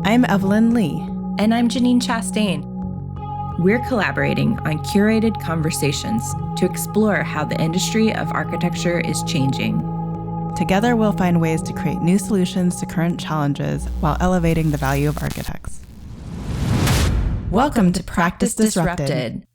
I'm Evelyn Lee. And I'm Janine Chastain. We're collaborating on curated conversations to explore how the industry of architecture is changing. Together, we'll find ways to create new solutions to current challenges while elevating the value of architects. Welcome to Practice Disrupted.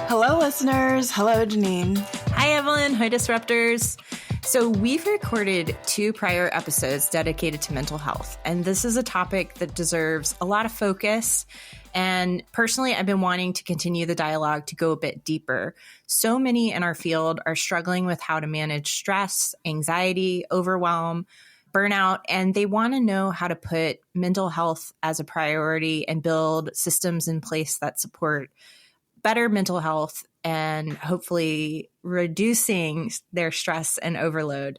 Hello, listeners. Hello, Janine. Hi, Evelyn. Hi, Disruptors. So we've recorded 2 prior episodes dedicated to mental health, and this is a topic that deserves a lot of focus. And personally, I've been wanting to continue the dialogue to go a bit deeper. So many in our field are struggling with how to manage stress, anxiety, overwhelm, burnout, and they want to know how to put mental health as a priority and build systems in place that support better mental health and hopefully reducing their stress and overload.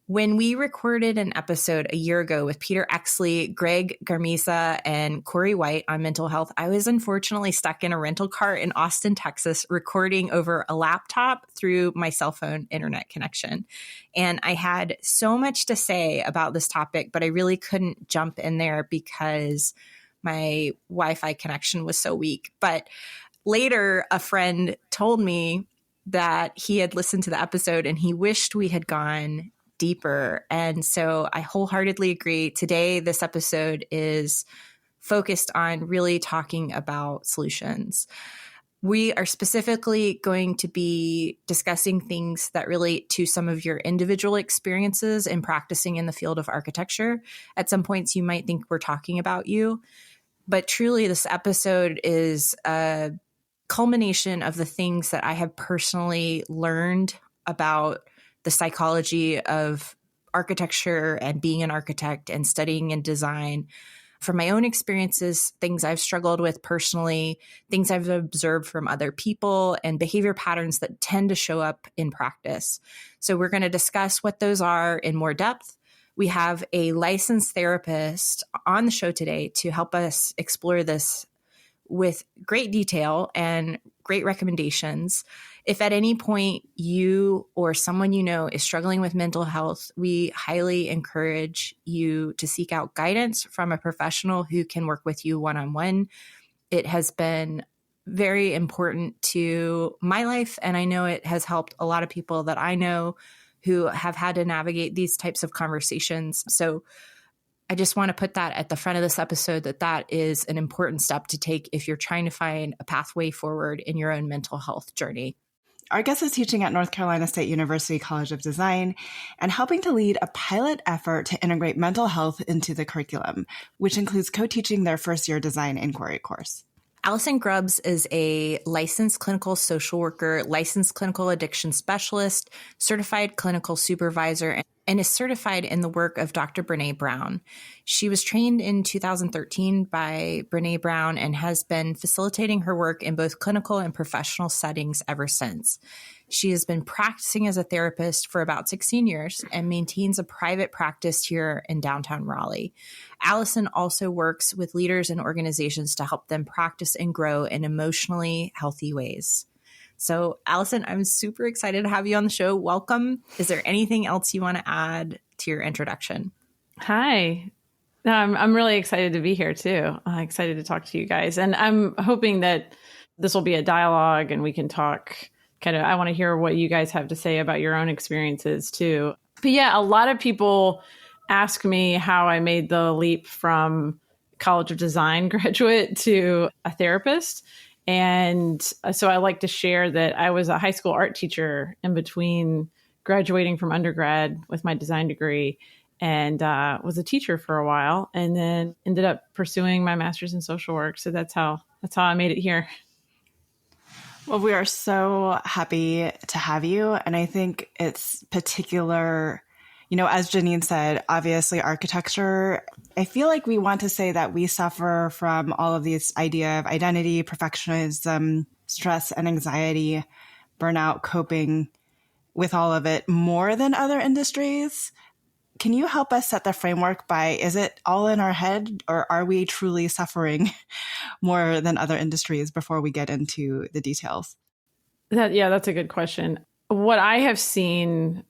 When we recorded an episode a year ago with Peter Exley, Greg Garmisa, and Corey White on mental health, I was unfortunately stuck in a rental car in Austin, Texas, recording over a laptop through my cell phone internet connection. And I had so much to say about this topic, but I really couldn't jump in there because my Wi-Fi connection was so weak. But later, a friend told me that he had listened to the episode and he wished we had gone deeper. And so I wholeheartedly agree. Today, this episode is focused on really talking about solutions. We are specifically going to be discussing things that relate to some of your individual experiences in practicing in the field of architecture. At some points, you might think we're talking about you, but truly, this episode is a culmination of the things that I have personally learned about the psychology of architecture and being an architect and studying and design from my own experiences, things I've struggled with personally, things I've observed from other people, and behavior patterns that tend to show up in practice. So we're going to discuss what those are in more depth. We have a licensed therapist on the show today to help us explore this with great detail and great recommendations. If at any point you or someone you know is struggling with mental health, we highly encourage you to seek out guidance from a professional who can work with you one-on-one. It has been very important to my life, and I know it has helped a lot of people that I know who have had to navigate these types of conversations. So I just want to put that at the front of this episode, that is an important step to take if you're trying to find a pathway forward in your own mental health journey. Our guest is teaching at North Carolina State University College of Design and helping to lead a pilot effort to integrate mental health into the curriculum, which includes co-teaching their first-year design inquiry course. Allison Grubbs is a licensed clinical social worker, licensed clinical addiction specialist, certified clinical supervisor, and is certified in the work of Dr. Brene Brown. She was trained in 2013 by Brene Brown and has been facilitating her work in both clinical and professional settings ever since. She has been practicing as a therapist for about 16 years and maintains a private practice here in downtown Raleigh. Allison also works with leaders and organizations to help them practice and grow in emotionally healthy ways. So, Allison, I'm super excited to have you on the show. Welcome. Is there anything else you want to add to your introduction? Hi. No, I'm really excited to be here too. I'm excited to talk to you guys. And I'm hoping that this will be a dialogue and we can talk I want to hear what you guys have to say about your own experiences too. But yeah, a lot of people ask me how I made the leap from College of Design graduate to a therapist. And so I like to share that I was a high school art teacher in between graduating from undergrad with my design degree and was a teacher for a while and then ended up pursuing my master's in social work. So that's how I made it here. Well, we are so happy to have you. And I think it's particular, as Janine said, obviously architecture, I feel like we want to say that we suffer from all of these idea of identity, perfectionism, stress and anxiety, burnout, coping with all of it more than other industries. Can you help us set the framework by, is it all in our head or are we truly suffering more than other industries before we get into the details? That's a good question. What I have seen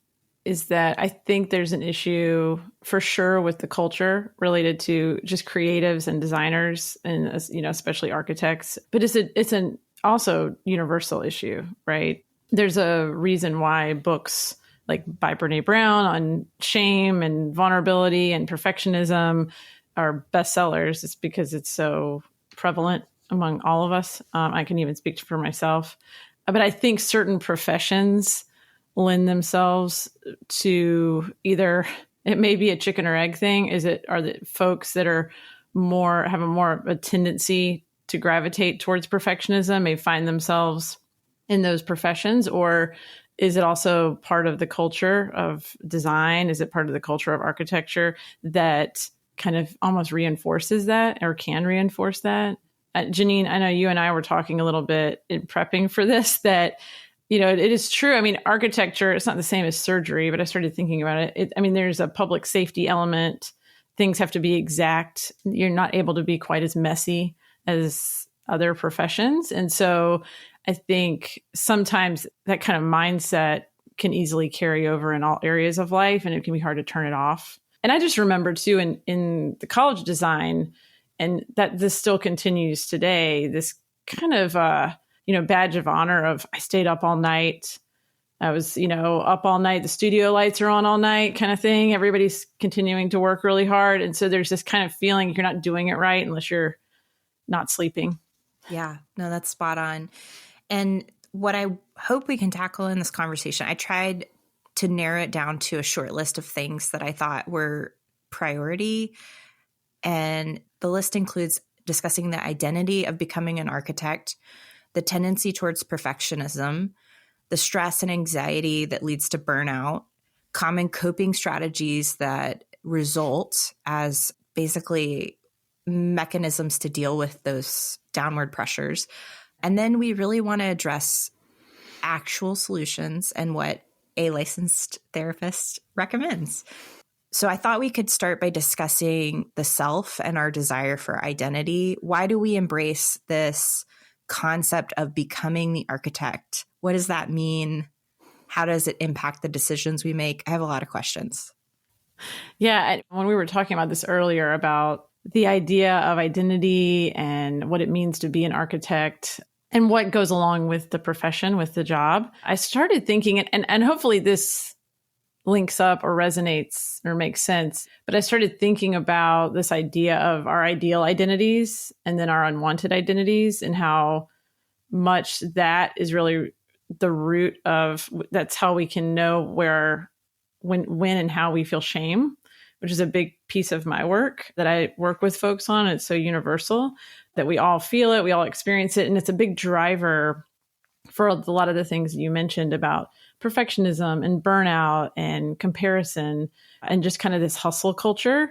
is that I think there's an issue for sure with the culture related to just creatives and designers and, especially architects, but it's an also universal issue, right? There's a reason why books like by Brene Brown on shame and vulnerability and perfectionism are bestsellers. It's because it's so prevalent among all of us. I can even speak for myself. But I think certain professions lend themselves to either, it may be a chicken or egg thing. Are the folks that are have a tendency to gravitate towards perfectionism may find themselves in those professions, or is it also part of the culture of design? Is it part of the culture of architecture that kind of almost reinforces that or can reinforce that? Janine, I know you and I were talking a little bit in prepping for this that, it is true. I mean, architecture, it's not the same as surgery, but I started thinking about it. There's a public safety element. Things have to be exact. You're not able to be quite as messy as other professions. And so I think sometimes that kind of mindset can easily carry over in all areas of life, and it can be hard to turn it off. And I just remember too, in the college design, and that this still continues today, this kind of, badge of honor of I stayed up all night. I was, up all night. The studio lights are on all night kind of thing. Everybody's continuing to work really hard. And so there's this kind of feeling you're not doing it right unless you're not sleeping. Yeah, no, that's spot on. And what I hope we can tackle in this conversation, I tried to narrow it down to a short list of things that I thought were priority. And the list includes discussing the identity of becoming an architect, the tendency towards perfectionism, the stress and anxiety that leads to burnout, common coping strategies that result as basically mechanisms to deal with those downward pressures. And then we really want to address actual solutions and what a licensed therapist recommends. So I thought we could start by discussing the self and our desire for identity. Why do we embrace this concept of becoming the architect? What does that mean? How does it impact the decisions we make? I have a lot of questions. Yeah. When we were talking about this earlier about the idea of identity and what it means to be an architect and what goes along with the profession, with the job, I started thinking, and hopefully this links up or resonates or makes sense, but I started thinking about this idea of our ideal identities and then our unwanted identities and how much that is really the root of, that's how we can know when and how we feel shame, which is a big piece of my work that I work with folks on. It's so universal that we all feel it, we all experience it. And it's a big driver for a lot of the things you mentioned about perfectionism and burnout and comparison and just kind of this hustle culture,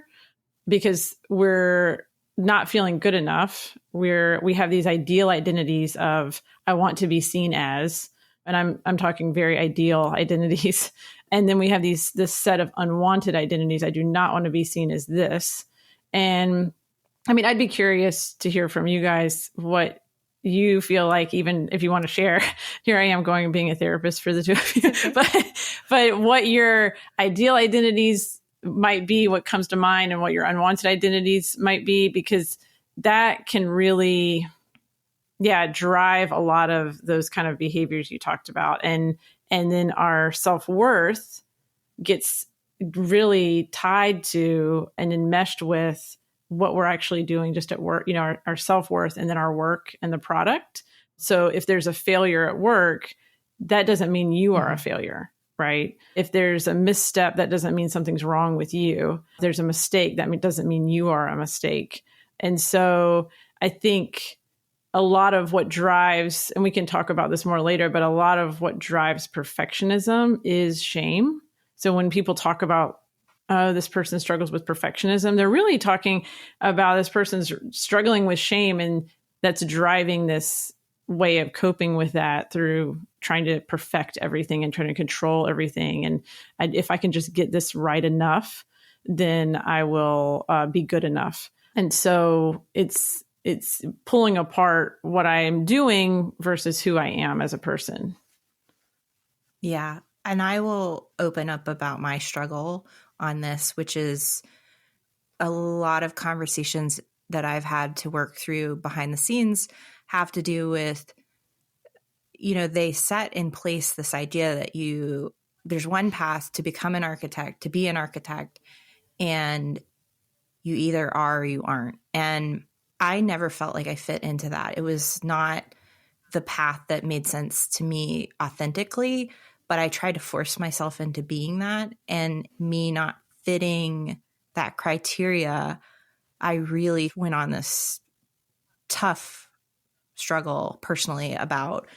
because we're not feeling good enough. We have these ideal identities of, I want to be seen as, and I'm talking very ideal identities. And then we have this set of unwanted identities. I do not want to be seen as this. And I'd be curious to hear from you guys what you feel like, even if you want to share. Here I am going and being a therapist for the two of you, but what your ideal identities might be, what comes to mind, and what your unwanted identities might be, because that can really, drive a lot of those kind of behaviors you talked about. And then our self-worth gets really tied to and enmeshed with what we're actually doing just at work, our self-worth, and then our work and the product. So if there's a failure at work, that doesn't mean you are a failure, right? If there's a misstep, that doesn't mean something's wrong with you. If there's a mistake, that doesn't mean you are a mistake. And so I think a lot of what drives, and we can talk about this more later, but a lot of what drives perfectionism is shame. So when people talk about, this person struggles with perfectionism, they're really talking about this person's struggling with shame, and that's driving this way of coping with that through trying to perfect everything and trying to control everything. And if I can just get this right enough, then I will be good enough. And so it's it's pulling apart what I am doing versus who I am as a person. Yeah. And I will open up about my struggle on this, which is a lot of conversations that I've had to work through behind the scenes have to do with, they set in place this idea that there's one path to become an architect, to be an architect, and you either are or you aren't. And I never felt like I fit into that. It was not the path that made sense to me authentically, but I tried to force myself into being that, and me not fitting that criteria, I really went on this tough struggle personally about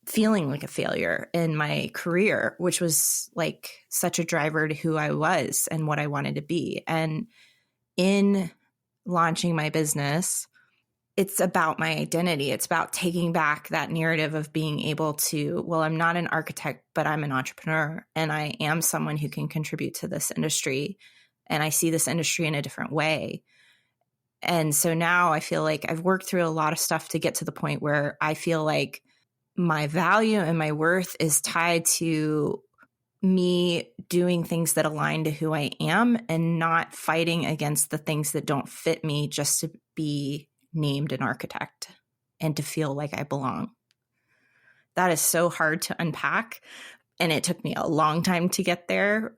feeling like a failure in my career, which was like such a driver to who I was and what I wanted to be. And in launching my business, it's about my identity. It's about taking back that narrative of being able to, well, I'm not an architect, but I'm an entrepreneur, and I am someone who can contribute to this industry. And I see this industry in a different way. And so now I feel like I've worked through a lot of stuff to get to the point where I feel like my value and my worth is tied to me doing things that align to who I am and not fighting against the things that don't fit me just to be named an architect and to feel like I belong. That is so hard to unpack. And it took me a long time to get there,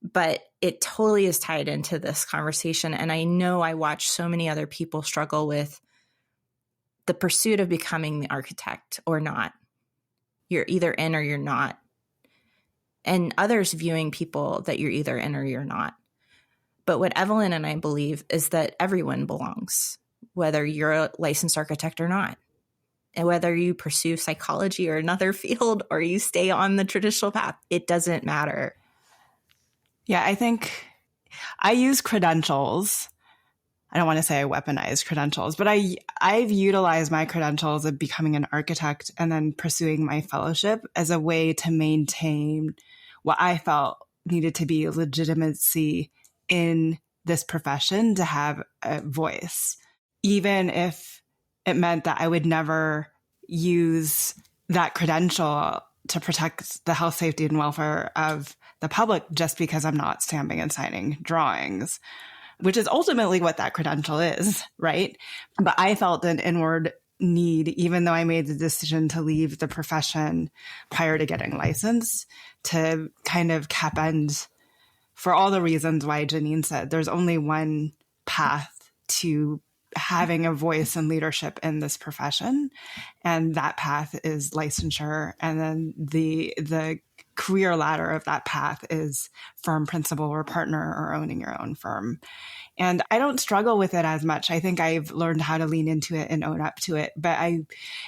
but it totally is tied into this conversation. And I know I watch so many other people struggle with the pursuit of becoming the architect or not. You're either in or you're not. And others viewing people that you're either in or you're not. But what Evelyn and I believe is that everyone belongs, whether you're a licensed architect or not. And whether you pursue psychology or another field or you stay on the traditional path, it doesn't matter. Yeah, I think I use credentials. I don't want to say I weaponize credentials, but I've utilized my credentials of becoming an architect and then pursuing my fellowship as a way to maintain what I felt needed to be legitimacy in this profession, to have a voice, even if it meant that I would never use that credential to protect the health, safety, and welfare of the public just because I'm not stamping and signing drawings, which is ultimately what that credential is, right? But I felt an inward need, even though I made the decision to leave the profession prior to getting licensed, to kind of cap end for all the reasons why Janine said there's only one path to having a voice and leadership in this profession. And that path is licensure. And then the career ladder of that path is firm principal or partner or owning your own firm. And I don't struggle with it as much. I think I've learned how to lean into it and own up to it, but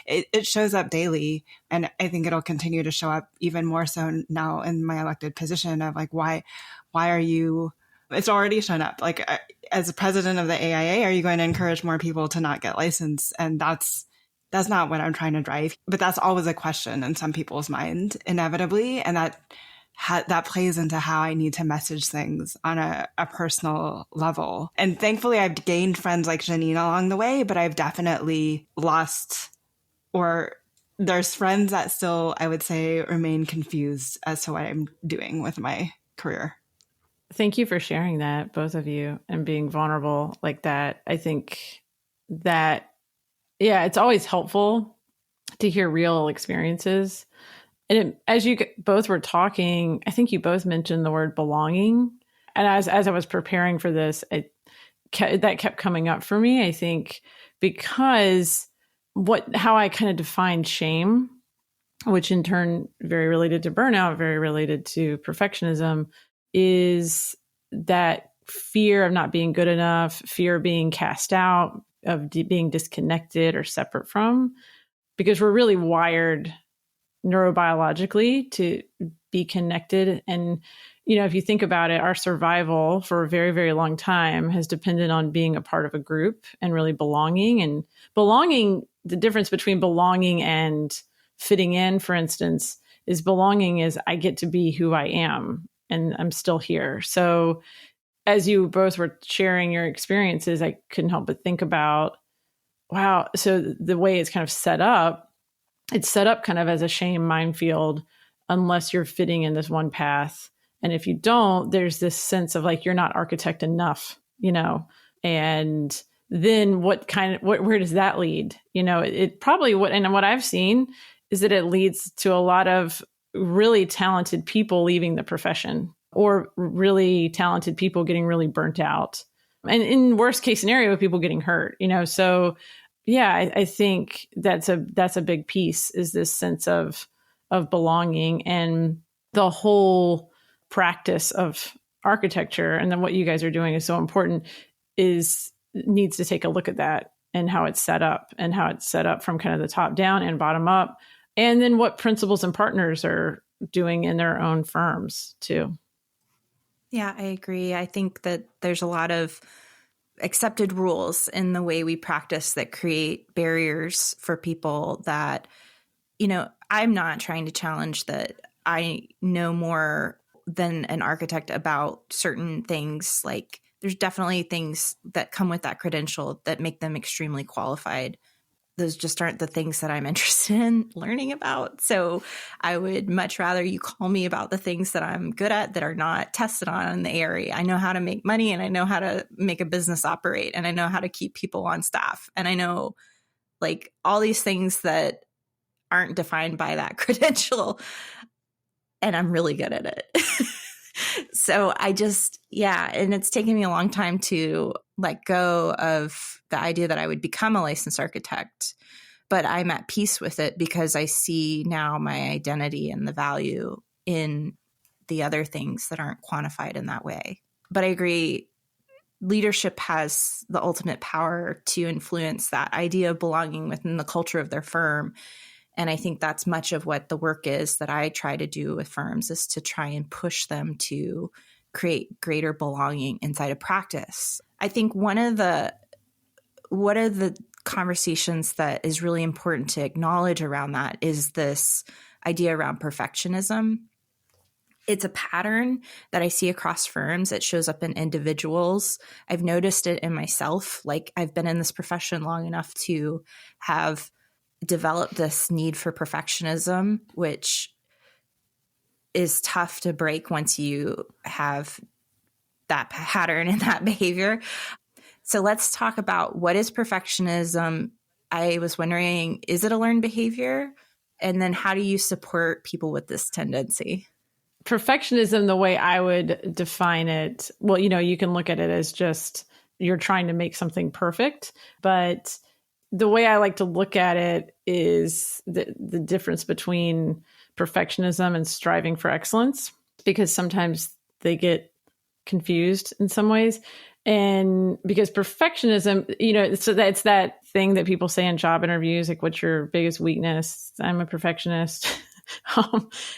it shows up daily. And I think it'll continue to show up even more so now in my elected position of like, why are you, it's already shown up. Like, as a president of the AIA, are you going to encourage more people to not get licensed? And that's not what I'm trying to drive. But that's always a question in some people's mind, inevitably. And that plays into how I need to message things on a personal level. And thankfully, I've gained friends like Janine along the way, but I've definitely lost, or there's friends that still, I would say, remain confused as to what I'm doing with my career. Thank you for sharing that, both of you, and being vulnerable like that. I think that, yeah, it's always helpful to hear real experiences. And as you both were talking, I think you both mentioned the word belonging. And as I was preparing for this, that kept coming up for me, I think, because how I kind of define shame, which in turn very related to burnout, very related to perfectionism, is that fear of not being good enough, fear of being cast out, of being disconnected or separate from, because we're really wired neurobiologically to be connected. And, if you think about it, our survival for a very, very long time has depended on being a part of a group and really belonging. And belonging, the difference between belonging and fitting in, for instance, is belonging is I get to be who I am and I'm still here. So as you both were sharing your experiences, I couldn't help but think about wow. So the way it's kind of set up, it's set up kind of as a shame minefield unless you're fitting in this one path. And if you don't, there's this sense of like, you're not architect enough, and then where does that lead? It probably and what I've seen is that it leads to a lot of really talented people leaving the profession, or really talented people getting really burnt out. And in worst case scenario, people getting hurt, so yeah, I think that's a big piece, is this sense of belonging, and the whole practice of architecture. And then what you guys are doing is so important, needs to take a look at that and how it's set up, from kind of the top down and bottom up. And then what principals and partners are doing in their own firms too. Yeah, I agree. I think that there's a lot of accepted rules in the way we practice that create barriers for people that, I'm not trying to challenge that I know more than an architect about certain things. Like, there's definitely things that come with that credential that make them extremely qualified. Those just aren't the things that I'm interested in learning about. So I would much rather you call me about the things that I'm good at that are not tested on in the area. I know how to make money, and I know how to make a business operate, and I know how to keep people on staff. And I know like all these things that aren't defined by that credential, and I'm really good at it. So and it's taken me a long time to let go of the idea that I would become a licensed architect, but I'm at peace with it because I see now my identity and the value in the other things that aren't quantified in that way. But I agree, leadership has the ultimate power to influence that idea of belonging within the culture of their firm. And I think that's much of what the work is that I try to do with firms, is to try and push them to create greater belonging inside of practice. I think one of the conversations that is really important to acknowledge around that is this idea around perfectionism. It's a pattern that I see across firms. It shows up in individuals. I've noticed it in myself. Like, I've been in this profession long enough to have developed this need for perfectionism, which is tough to break once you have that pattern and that behavior. So let's talk about, what is perfectionism? I was wondering, is it a learned behavior? And then how do you support people with this tendency? Perfectionism, the way I would define it, well, you can look at it as just you're trying to make something perfect. But the way I like to look at it is the difference between perfectionism and striving for excellence, because sometimes they get confused in some ways. And because perfectionism, so that's that thing that people say in job interviews, like, what's your biggest weakness? I'm a perfectionist.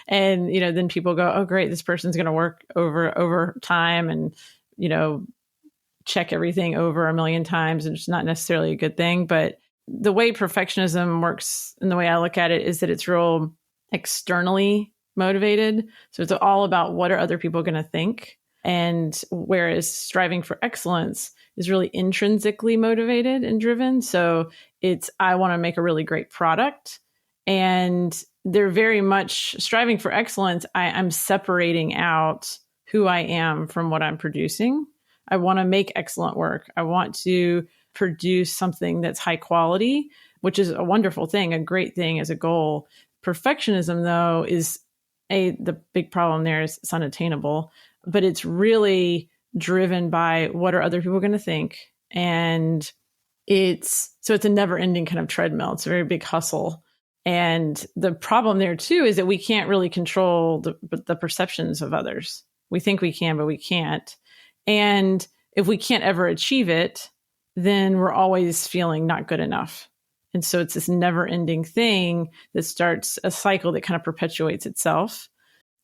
And, then people go, oh, great, this person's going to work over time and, check everything over a million times. And it's not necessarily a good thing. But the way perfectionism works and the way I look at it is that it's real externally motivated. So it's all about, what are other people going to think? And whereas striving for excellence is really intrinsically motivated and driven. So it's, I want to make a really great product. And they're very much striving for excellence. I'm separating out who I am from what I'm producing. I want to make excellent work. I want to produce something that's high quality, which is a wonderful thing, a great thing as a goal. Perfectionism, though, is the big problem there is it's unattainable, but it's really driven by, what are other people going to think? And it's a never ending kind of treadmill. It's a very big hustle. And the problem there too is that we can't really control the perceptions of others. We think we can, but we can't. And if we can't ever achieve it, then we're always feeling not good enough. And so it's this never ending thing that starts a cycle that kind of perpetuates itself.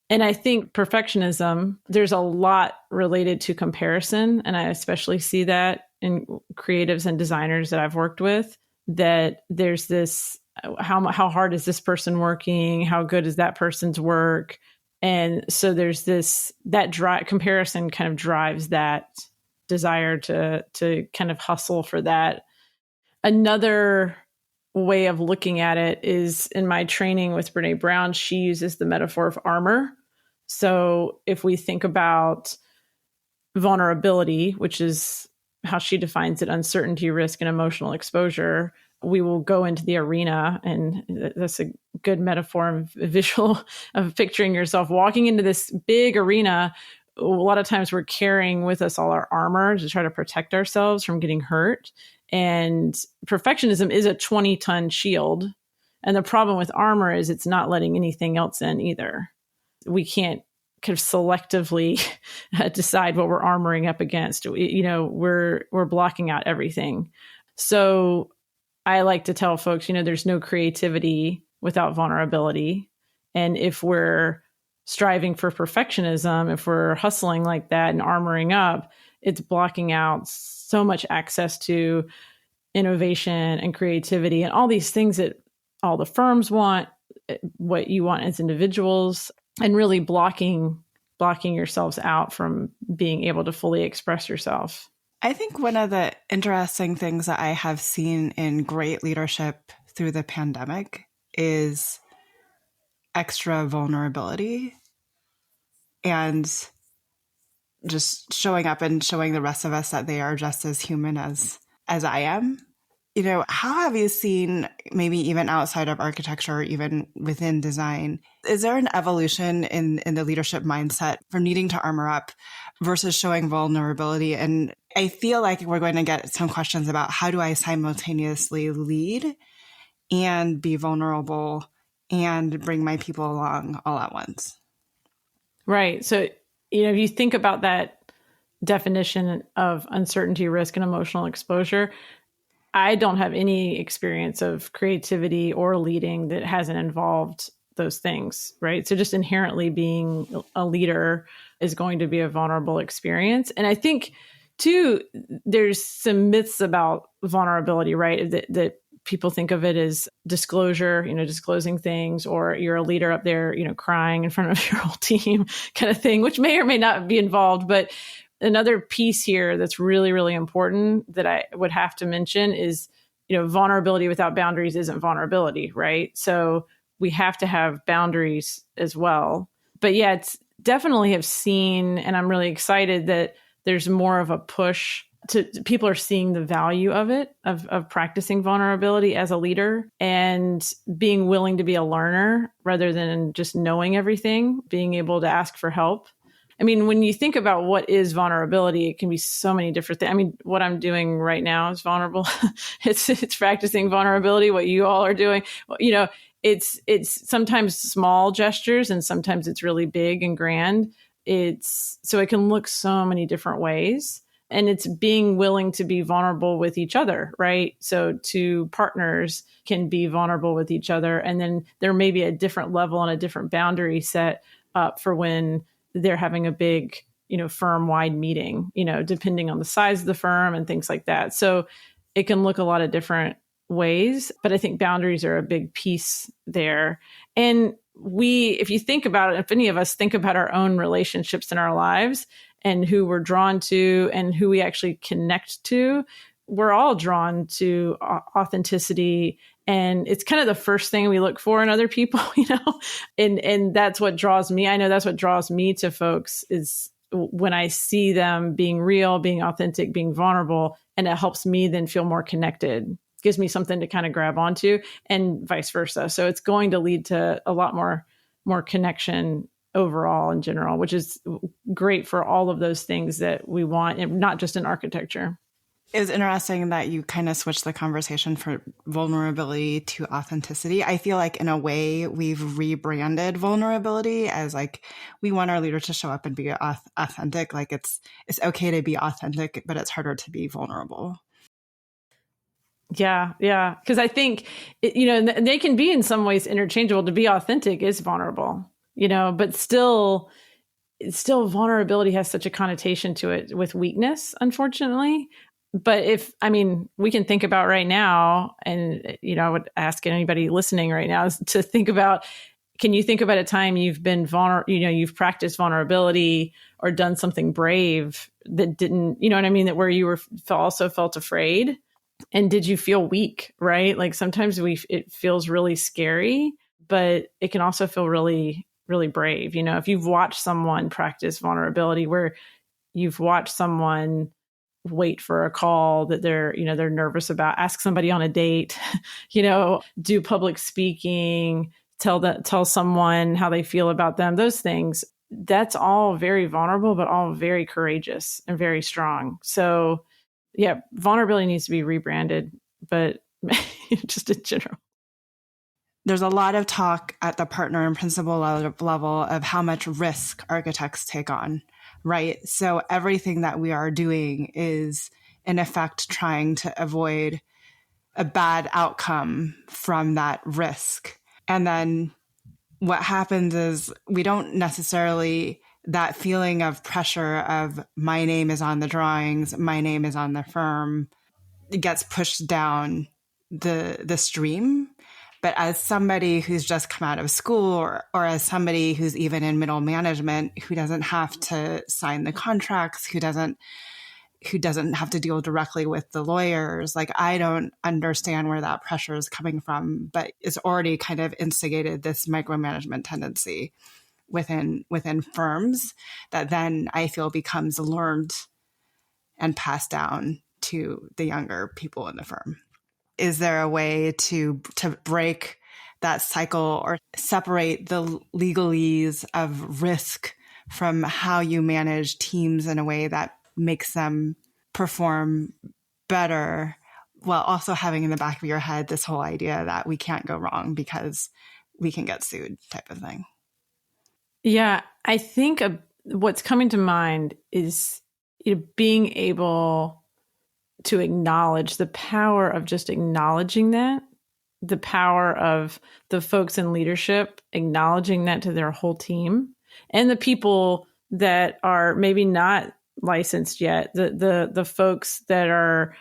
And I think perfectionism, there's a lot related to comparison. And I especially see that in creatives and designers that I've worked with, that there's this, how hard is this person working? How good is that person's work? And so there's that comparison kind of drives that desire to kind of hustle for that. Another way of looking at it is in my training with Brene Brown, she uses the metaphor of armor. So if we think about vulnerability, which is how she defines it, uncertainty, risk, and emotional exposure, we will go into the arena. And that's a good metaphor and visual of picturing yourself walking into this big arena. A lot of times we're carrying with us all our armor to try to protect ourselves from getting hurt. And perfectionism is a 20-ton shield. And the problem with armor is it's not letting anything else in either. We can't kind of selectively decide what we're armoring up against. We're blocking out everything. So I like to tell folks, there's no creativity without vulnerability. And if we're striving for perfectionism, if we're hustling like that and armoring up, it's blocking out so much access to innovation and creativity and all these things that all the firms want, what you want as individuals, and really blocking yourselves out from being able to fully express yourself. I think one of the interesting things that I have seen in great leadership through the pandemic is extra vulnerability and just showing up and showing the rest of us that they are just as human as I am. How have you seen, maybe even outside of architecture, or even within design, is there an evolution in the leadership mindset from needing to armor up versus showing vulnerability? And I feel like we're going to get some questions about how do I simultaneously lead and be vulnerable and bring my people along all at once? Right. So, if you think about that definition of uncertainty, risk, and emotional exposure, I don't have any experience of creativity or leading that hasn't involved those things, right? So just inherently being a leader is going to be a vulnerable experience. And I think, too, there's some myths about vulnerability, right? That people think of it as disclosure, disclosing things, or you're a leader up there, crying in front of your whole team kind of thing, which may or may not be involved. But another piece here that's really, really important that I would have to mention is, vulnerability without boundaries isn't vulnerability, right? So we have to have boundaries as well. But yeah, it's definitely have seen, and I'm really excited that there's more of a push to people are seeing the value of it, of practicing vulnerability as a leader and being willing to be a learner rather than just knowing everything, being able to ask for help. I mean, when you think about what is vulnerability, it can be so many different things. I mean, what I'm doing right now is vulnerable. It's practicing vulnerability. What you all are doing, it's sometimes small gestures and sometimes it's really big and grand. So it can look so many different ways. And it's being willing to be vulnerable with each other, right? So two partners can be vulnerable with each other. And then there may be a different level and a different boundary set up for when they're having a big, firm-wide meeting, depending on the size of the firm and things like that. So it can look a lot of different ways, but I think boundaries are a big piece there. And if you think about it, if any of us think about our own relationships in our lives and who we're drawn to and who we actually connect to, we're all drawn to authenticity. And it's kind of the first thing we look for in other people, and that's what draws me. I know that's what draws me to folks is when I see them being real, being authentic, being vulnerable, and it helps me then feel more connected. Gives me something to kind of grab onto and vice versa. So it's going to lead to a lot more connection overall in general, which is great for all of those things that we want, and not just in architecture. It was interesting that you kind of switched the conversation from vulnerability to authenticity. I feel like in a way we've rebranded vulnerability as like, we want our leaders to show up and be authentic. Like it's okay to be authentic, but it's harder to be vulnerable. Yeah. Because I think, they can be in some ways interchangeable. To be authentic is vulnerable, but still vulnerability has such a connotation to it with weakness, unfortunately. But we can think about right now, and, I would ask anybody listening right now is to think about, can you think about a time you've been vulnerable, you've practiced vulnerability or done something brave that didn't, that where you also felt afraid? And did you feel weak, right? Like sometimes it feels really scary, but it can also feel really, really brave. If you've watched someone practice vulnerability, where you've watched someone wait for a call that they're nervous about, ask somebody on a date, do public speaking, tell someone how they feel about them, those things, that's all very vulnerable, but all very courageous and very strong. So yeah, vulnerability needs to be rebranded, but just in general. There's a lot of talk at the partner and principal level of how much risk architects take on, right? So everything that we are doing is, in effect, trying to avoid a bad outcome from that risk. And then what happens is we don't necessarily, that feeling of pressure of my name is on the drawings, my name is on the firm, it gets pushed down the stream. But as somebody who's just come out of school, or as somebody who's even in middle management, who doesn't have to sign the contracts, who doesn't have to deal directly with the lawyers, like, I don't understand where that pressure is coming from, but it's already kind of instigated this micromanagement tendency within firms that then I feel becomes learned and passed down to the younger people in the firm. Is there a way to break that cycle or separate the legalese of risk from how you manage teams in a way that makes them perform better, while also having in the back of your head this whole idea that we can't go wrong because we can get sued type of thing? Yeah, I think what's coming to mind is being able to acknowledge the power of just acknowledging that, the power of the folks in leadership acknowledging that to their whole team, and the people that are maybe not licensed yet, the folks that are,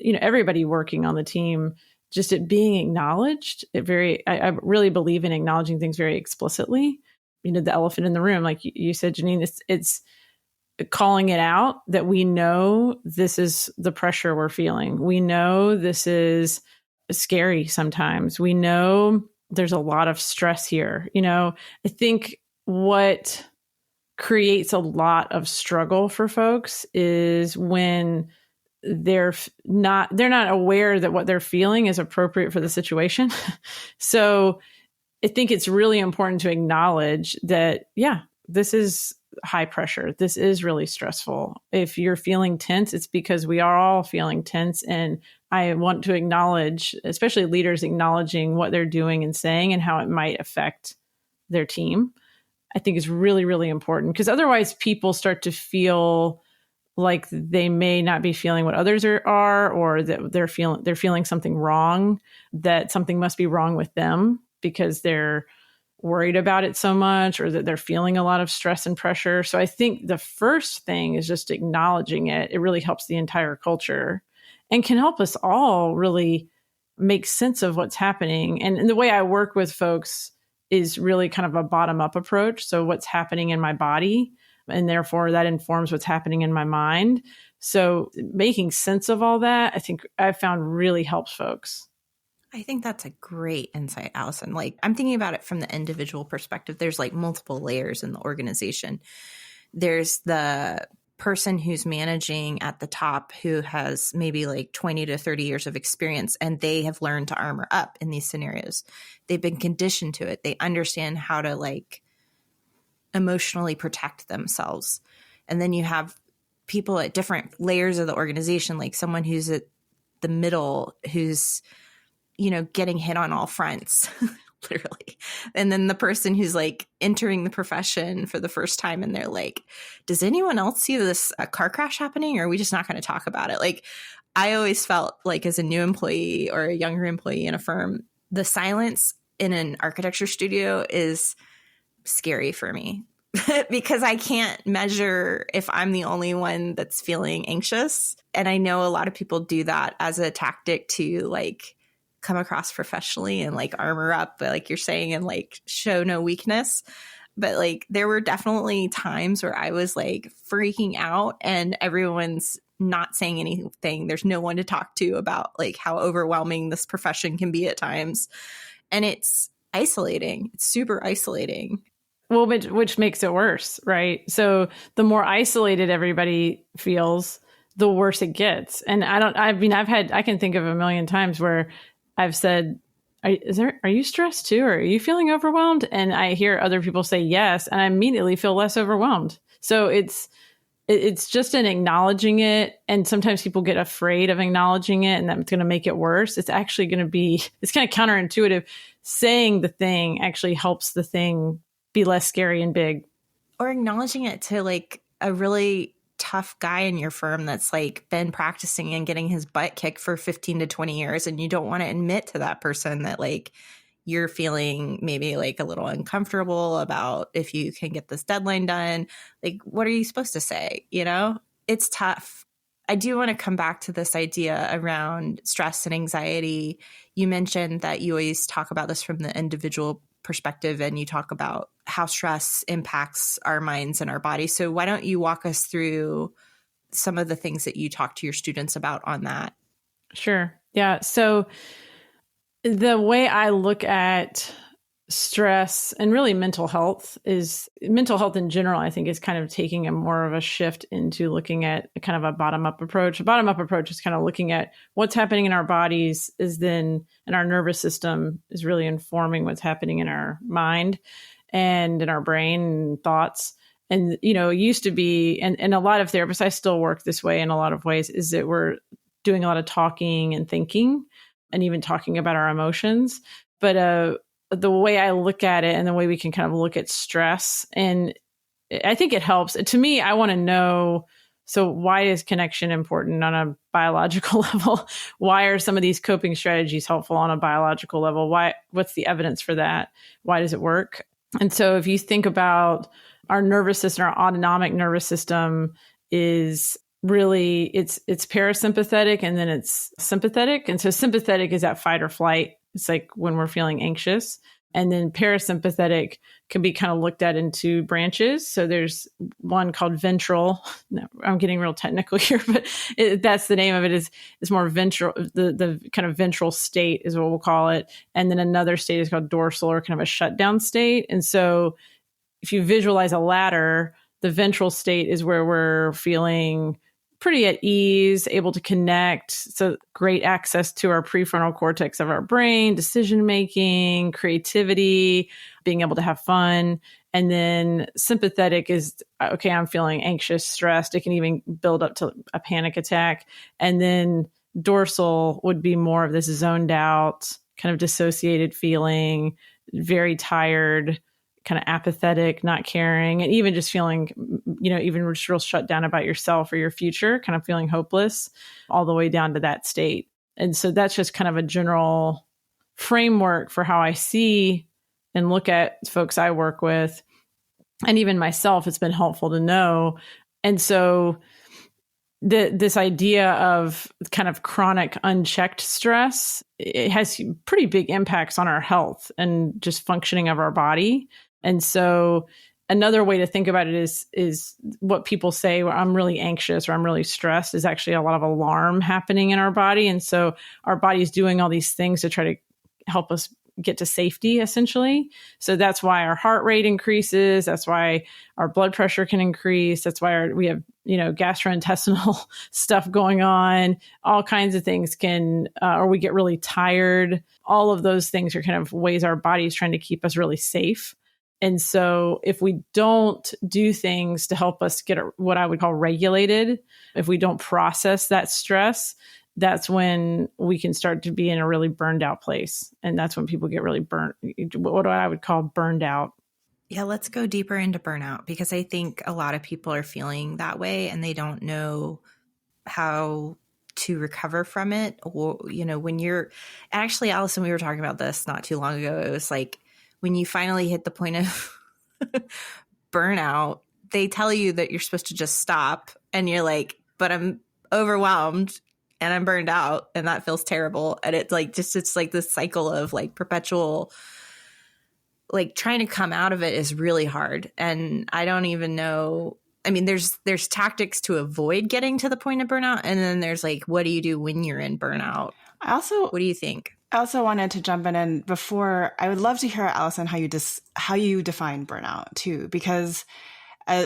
everybody working on the team, just it being acknowledged. I really believe in acknowledging things very explicitly. The elephant in the room, like you said, Janine, it's calling it out, that we know this is the pressure we're feeling. We know this is scary sometimes. We know there's a lot of stress here. I think what creates a lot of struggle for folks is when they're not aware that what they're feeling is appropriate for the situation. So I think it's really important to acknowledge that, yeah, this is high pressure. This is really stressful. If you're feeling tense, it's because we are all feeling tense. And I want to acknowledge, especially leaders acknowledging what they're doing and saying and how it might affect their team, I think is really, really important, because otherwise people start to feel like they may not be feeling what others are, or that they're feeling something wrong, that something must be wrong with them because they're worried about it so much, or that they're feeling a lot of stress and pressure. So I think the first thing is just acknowledging it. It really helps the entire culture and can help us all really make sense of what's happening. And the way I work with folks is really kind of a bottom-up approach. So what's happening in my body, and therefore that informs what's happening in my mind. So making sense of all that, I think I've found really helps folks. I think that's a great insight, Allison. Like, I'm thinking about it from the individual perspective. There's like multiple layers in the organization. There's the person who's managing at the top, who has maybe like 20 to 30 years of experience, and they have learned to armor up in these scenarios. They've been conditioned to it. They understand how to like emotionally protect themselves. And then you have people at different layers of the organization, like someone who's at the middle, who's, getting hit on all fronts, literally. And then the person who's like entering the profession for the first time, and they're like, does anyone else see this car crash happening? Or are we just not going to talk about it? Like, I always felt like, as a new employee or a younger employee in a firm, the silence in an architecture studio is scary for me because I can't measure if I'm the only one that's feeling anxious. And I know a lot of people do that as a tactic to like come across professionally and like armor up, but like you're saying, and like show no weakness. But like there were definitely times where I was like freaking out, and everyone's not saying anything. There's no one to talk to about like how overwhelming this profession can be at times. And it's isolating. It's super isolating. Well, which makes it worse, right? So the more isolated everybody feels, the worse it gets. And I can think of a million times where I've said, are you stressed too? Or are you feeling overwhelmed? And I hear other people say yes, and I immediately feel less overwhelmed. So it's just in acknowledging it. And sometimes people get afraid of acknowledging it, and that's going to make it worse. It's actually going to be, it's kind of counterintuitive. Saying the thing actually helps the thing be less scary and big. Or acknowledging it to like a really tough guy in your firm that's like been practicing and getting his butt kicked for 15 to 20 years. And you don't want to admit to that person that like you're feeling maybe like a little uncomfortable about if you can get this deadline done. Like, what are you supposed to say? You know, it's tough. I do want to come back to this idea around stress and anxiety. You mentioned that you always talk about this from the individual perspective, and you talk about how stress impacts our minds and our bodies. So why don't you walk us through some of the things that you talk to your students about on that? Sure. Yeah. So the way I look at stress and really mental health in general, I think is kind of taking a more of a shift into looking at a kind of a bottom-up approach. A bottom-up approach is kind of looking at what's happening in our bodies and our nervous system is really informing what's happening in our mind and in our brain and thoughts. And, you know, it used to be, and a lot of therapists, I still work this way in a lot of ways, is that we're doing a lot of talking and thinking and even talking about our emotions. But the way I look at it and the way we can kind of look at stress, and I think it helps. To me, I want to know, so why is connection important on a biological level? Why are some of these coping strategies helpful on a biological level? What's the evidence for that? Why does it work? And so if you think about our nervous system, our autonomic nervous system is really, it's parasympathetic and then it's sympathetic. And so sympathetic is that fight or flight. It's like when we're feeling anxious. And then parasympathetic can be kind of looked at in two branches. So there's one called ventral. No, I'm getting real technical here, but that's the name of it. Is more ventral. The kind of ventral state is what we'll call it. And then another state is called dorsal, or kind of a shutdown state. And so if you visualize a ladder, the ventral state is where we're feeling pretty at ease, able to connect. So great access to our prefrontal cortex of our brain, decision-making, creativity, being able to have fun. And then sympathetic is, okay, I'm feeling anxious, stressed. It can even build up to a panic attack. And then dorsal would be more of this zoned out, kind of dissociated feeling, very tired, kind of apathetic, not caring, and even just feeling, you know, even just real shut down about yourself or your future, kind of feeling hopeless, all the way down to that state. And so that's just kind of a general framework for how I see and look at folks I work with. And even myself, it's been helpful to know. And so this idea of kind of chronic unchecked stress, it has pretty big impacts on our health and just functioning of our body. And so another way to think about it is what people say, where I'm really anxious or I'm really stressed, is actually a lot of alarm happening in our body. And so our body's doing all these things to try to help us get to safety, essentially. So that's why our heart rate increases. That's why our blood pressure can increase. That's why we have, you know, gastrointestinal stuff going on. All kinds of things can, or we get really tired. All of those things are kind of ways our body's trying to keep us really safe. And so if we don't do things to help us get what I would call regulated, if we don't process that stress, that's when we can start to be in a really burned out place. And that's when people get really burnt, what I would call burned out. Yeah, let's go deeper into burnout, because I think a lot of people are feeling that way and they don't know how to recover from it. Or, you know, when you're actually, Allison, we were talking about this not too long ago. It was like, when you finally hit the point of burnout, they tell you that you're supposed to just stop, and you're like, but I'm overwhelmed and I'm burned out and that feels terrible. And it's like, it's like this cycle of like perpetual, like trying to come out of it is really hard. And I don't even know I mean, there's tactics to avoid getting to the point of burnout. And then there's like, what do you do when you're in burnout? What do you think? I also wanted to jump in, and before, I would love to hear, Allison, how you define burnout too, because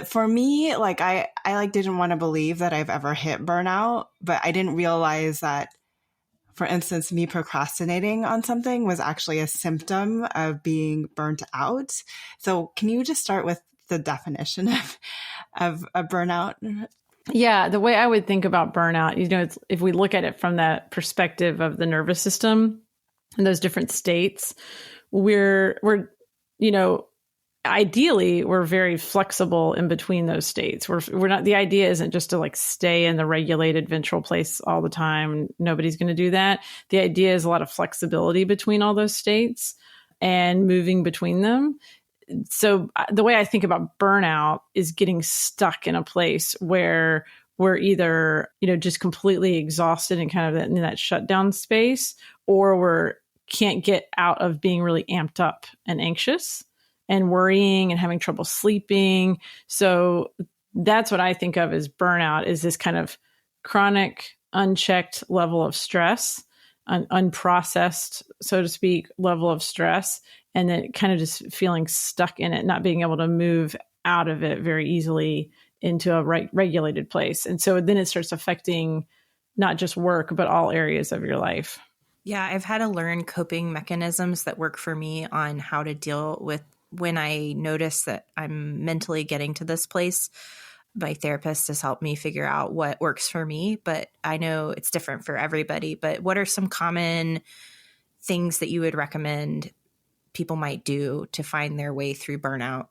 for me, like I like didn't want to believe that I've ever hit burnout, but I didn't realize that, for instance, me procrastinating on something was actually a symptom of being burnt out. So can you just start with the definition of a burnout? Yeah, the way I would think about burnout, it's, if we look at it from that perspective of the nervous system and those different states, we're ideally we're very flexible in between those states. We're not, the idea isn't just to like stay in the regulated ventral place all the time. Nobody's going to do that. The idea is a lot of flexibility between all those states and moving between them. So the way I think about burnout is getting stuck in a place where we're either, just completely exhausted and kind of in that shutdown space, or can't get out of being really amped up and anxious and worrying and having trouble sleeping. So that's what I think of as burnout, is this kind of chronic, unchecked level of stress, unprocessed, so to speak, level of stress. And then kind of just feeling stuck in it, not being able to move out of it very easily into a regulated place. And so then it starts affecting not just work, but all areas of your life. Yeah, I've had to learn coping mechanisms that work for me on how to deal with when I notice that I'm mentally getting to this place. My therapist has helped me figure out what works for me, but I know it's different for everybody. But what are some common things that you would recommend people might do to find their way through burnout?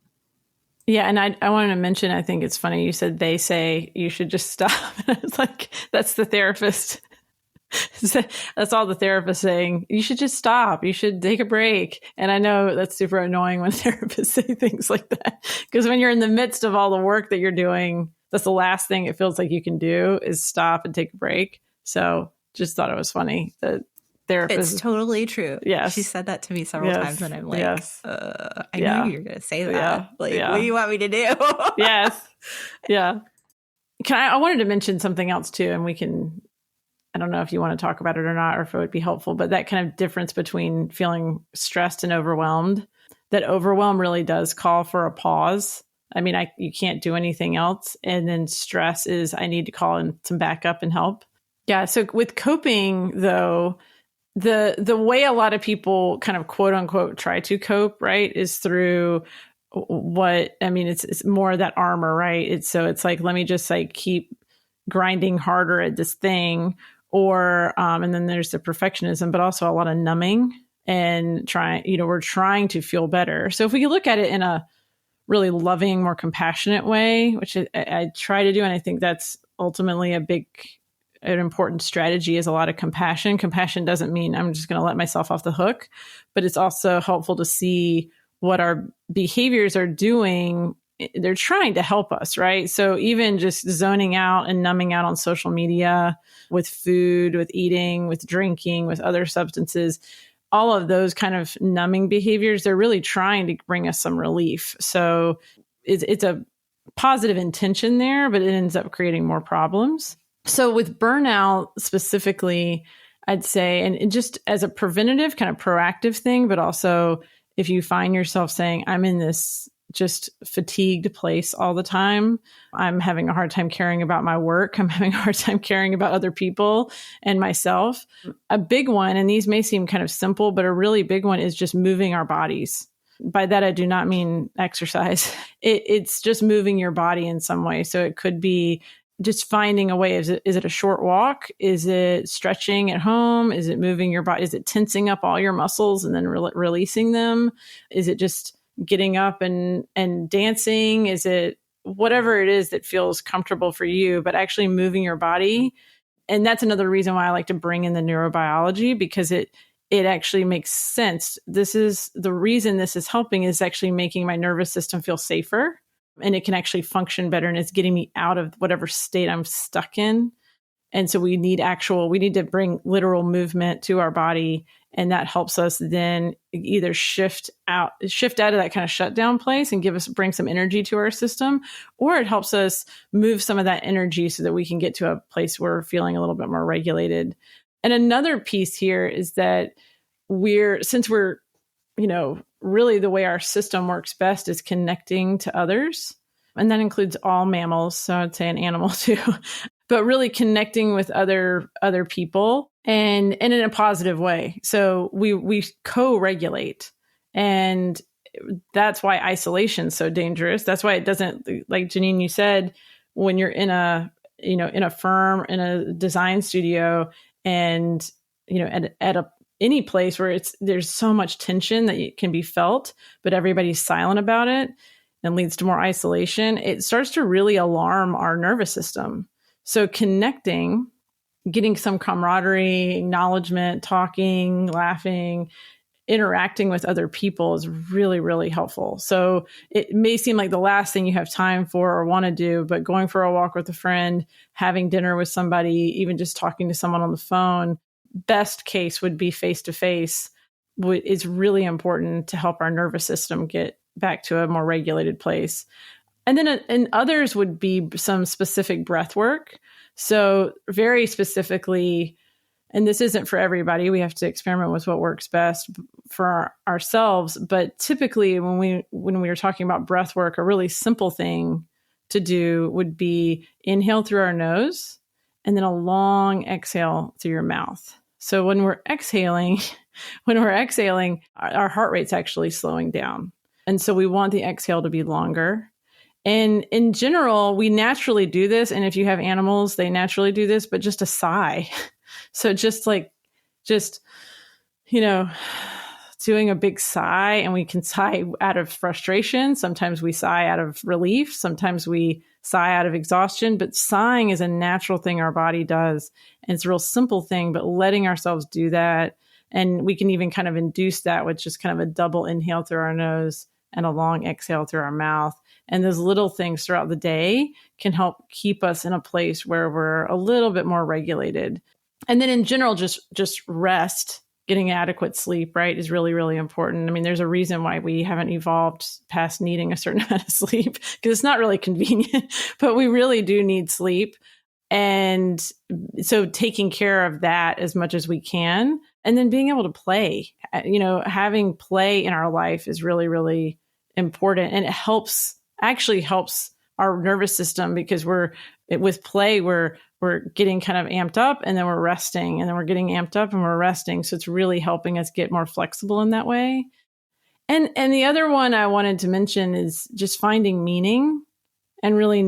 Yeah. And I wanted to mention, I think it's funny, you said they say you should just stop. It's like, that's the therapist. That's all the therapist saying. You should just stop. You should take a break. And I know that's super annoying when therapists say things like that, because when you're in the midst of all the work that you're doing, that's the last thing it feels like you can do is stop and take a break. So just thought it was funny that therapist. It's totally true. Yes. She said that to me several times, and I'm like, I knew you were going to say that. What do you want me to do? Yes. Yeah. I wanted to mention something else too, and we can, I don't know if you want to talk about it or not, or if it would be helpful, but that kind of difference between feeling stressed and overwhelmed, that overwhelm really does call for a pause. I mean, you can't do anything else. And then stress is, I need to call in some backup and help. Yeah. So with coping though, the way a lot of people kind of quote unquote try to cope, right, is through it's more that armor, right? It's like, let me just like keep grinding harder at this thing, or and then there's the perfectionism, but also a lot of numbing and we're trying to feel better. So if we look at it in a really loving, more compassionate way, which I try to do, and I think that's ultimately an important strategy, is a lot of compassion. Compassion doesn't mean I'm just going to let myself off the hook, but it's also helpful to see what our behaviors are doing. They're trying to help us, right? So even just zoning out and numbing out on social media, with food, with eating, with drinking, with other substances, all of those kind of numbing behaviors, they're really trying to bring us some relief. So it's a positive intention there, but it ends up creating more problems. So with burnout specifically, I'd say, and just as a preventative kind of proactive thing, but also if you find yourself saying, I'm in this just fatigued place all the time, I'm having a hard time caring about my work, I'm having a hard time caring about other people and myself. A big one, and these may seem kind of simple, but a really big one is just moving our bodies. By that, I do not mean exercise. It's just moving your body in some way. So it could be just finding a way. Is it a short walk? Is it stretching at home? Is it moving your body? Is it tensing up all your muscles and then releasing them? Is it just getting up and dancing? Is it whatever it is that feels comfortable for you, but actually moving your body? And that's another reason why I like to bring in the neurobiology, because it actually makes sense. This is the reason this is helping, is actually making my nervous system feel safer, and it can actually function better, and it's getting me out of whatever state I'm stuck in. And so we need to bring literal movement to our body. And that helps us then either shift out of that kind of shutdown place and bring some energy to our system, or it helps us move some of that energy so that we can get to a place where we're feeling a little bit more regulated. And another piece here is that since we're, really the way our system works best is connecting to others. And that includes all mammals. So I'd say an animal too, but really connecting with other people and in a positive way. So we co-regulate, and that's why isolation is so dangerous. That's why it doesn't, like Janine, you said, when you're in a firm, in a design studio, and at any place where there's so much tension that it can be felt, but everybody's silent about it and leads to more isolation, it starts to really alarm our nervous system. So connecting, getting some camaraderie, acknowledgement, talking, laughing, interacting with other people is really, really helpful. So it may seem like the last thing you have time for or want to do, but going for a walk with a friend, having dinner with somebody, even just talking to someone on the phone, best case would be face-to-face, is really important to help our nervous system get back to a more regulated place. And then and others would be some specific breath work. So very specifically, and this isn't for everybody, we have to experiment with what works best for ourselves. But typically when we were talking about breath work, a really simple thing to do would be inhale through our nose and then a long exhale through your mouth. So when we're exhaling, our heart rate's actually slowing down. And so we want the exhale to be longer. And in general, we naturally do this. And if you have animals, they naturally do this, but just a sigh. So doing a big sigh, and we can sigh out of frustration. Sometimes we sigh out of relief. Sometimes we sigh out of exhaustion, but sighing is a natural thing our body does. And it's a real simple thing, but letting ourselves do that. And we can even kind of induce that with just kind of a double inhale through our nose and a long exhale through our mouth. And those little things throughout the day can help keep us in a place where we're a little bit more regulated. And then in general, just rest, getting adequate sleep, right, is really, really important. I mean, there's a reason why we haven't evolved past needing a certain amount of sleep, because it's not really convenient, but we really do need sleep. And so taking care of that as much as we can, and then being able to play, having play in our life is really, really important. And it actually helps our nervous system, because with play, we're getting kind of amped up, and then we're resting, and then we're getting amped up and we're resting. So it's really helping us get more flexible in that way. And the other one I wanted to mention is just finding meaning and really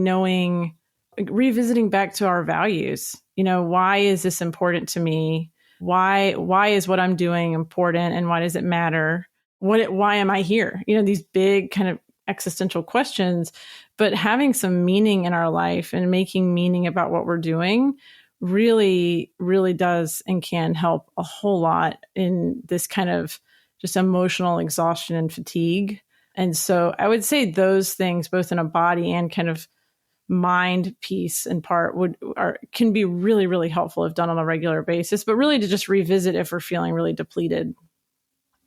revisiting back to our values. Why is this important to me? Why is what I'm doing important, and why does it matter? Why am I here? These big kind of existential questions, but having some meaning in our life and making meaning about what we're doing really, really does and can help a whole lot in this kind of just emotional exhaustion and fatigue. And so I would say those things, both in a body and kind of mind piece and part, can be really, really helpful if done on a regular basis, but really to just revisit if we're feeling really depleted.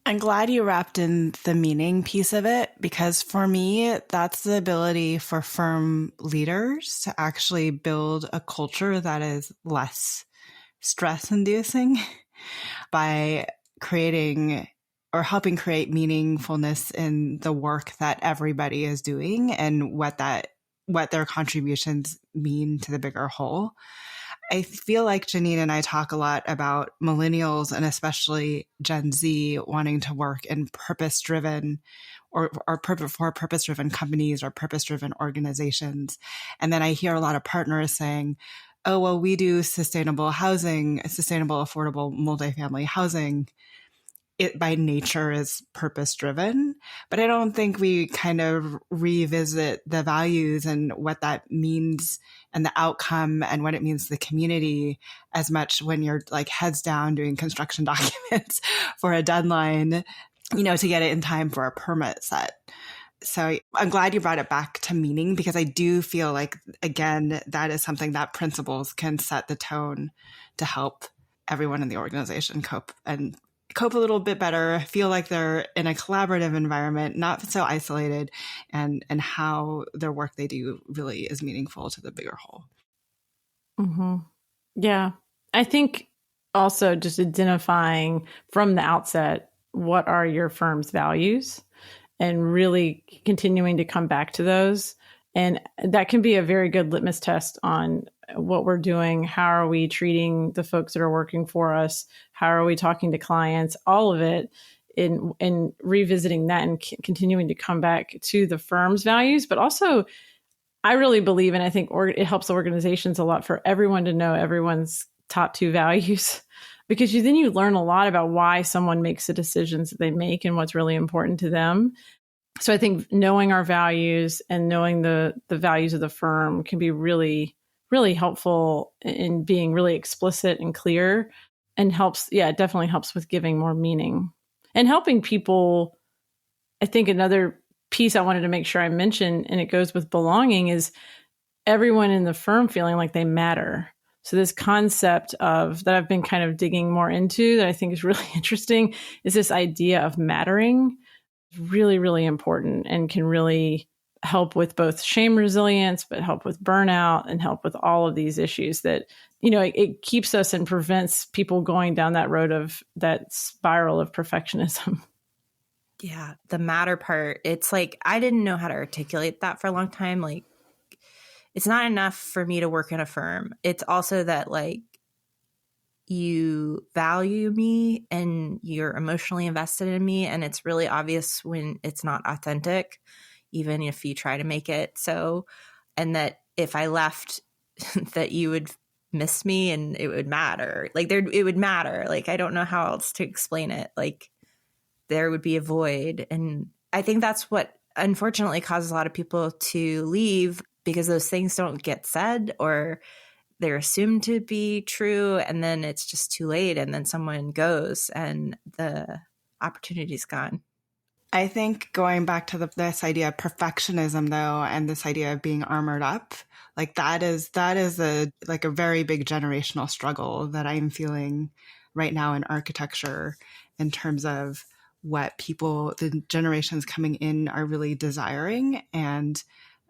I'm glad you wrapped in the meaning piece of it, because for me, that's the ability for firm leaders to actually build a culture that is less stress-inducing by creating or helping create meaningfulness in the work that everybody is doing and what their contributions mean to the bigger whole. I feel like Janine and I talk a lot about millennials, and especially Gen Z, wanting to work in purpose-driven for purpose-driven companies or purpose-driven organizations. And then I hear a lot of partners saying, oh, well, we do sustainable housing, sustainable, affordable multifamily housing. It by nature is purpose-driven, but I don't think we kind of revisit the values and what that means and the outcome and what it means to the community as much when you're like heads down doing construction documents for a deadline, to get it in time for a permit set. So I'm glad you brought it back to meaning, because I do feel like, again, that is something that principles can set the tone to help everyone in the organization cope a little bit better, feel like they're in a collaborative environment, not so isolated, and how their work they do really is meaningful to the bigger whole. Mm-hmm. Yeah. I think also just identifying from the outset, what are your firm's values, and really continuing to come back to those. And that can be a very good litmus test on what we're doing. How are we treating the folks that are working for us? How are we talking to clients? All of it in revisiting that and continuing to come back to the firm's values. But also, I really believe, and I think it helps organizations a lot for everyone to know everyone's top 2 values, because then you learn a lot about why someone makes the decisions that they make and what's really important to them. So I think knowing our values and knowing the values of the firm can be really, really helpful in being really explicit and clear, and it definitely helps with giving more meaning and helping people. I think another piece I wanted to make sure I mentioned, and it goes with belonging, is everyone in the firm feeling like they matter. So this concept of that I've been kind of digging more into, that I think is really interesting, is this idea of mattering. Really, really important, and can really help with both shame resilience, but help with burnout and help with all of these issues that, it keeps us and prevents people going down that road of that spiral of perfectionism. Yeah, the matter part, it's like, I didn't know how to articulate that for a long time. Like, it's not enough for me to work in a firm. It's also that, like, you value me and you're emotionally invested in me. And it's really obvious when it's not authentic, even if you try to make it so. And that if I left, that you would miss me and it would matter. Like, it would matter. Like, I don't know how else to explain it. Like, there would be a void. And I think that's what unfortunately causes a lot of people to leave, because those things don't get said, or they're assumed to be true, and then it's just too late, and then someone goes and the opportunity's gone. I think going back to this idea of perfectionism, though, and this idea of being armored up, like that is a very big generational struggle that I'm feeling right now in architecture, in terms of what the generations coming in are really desiring, and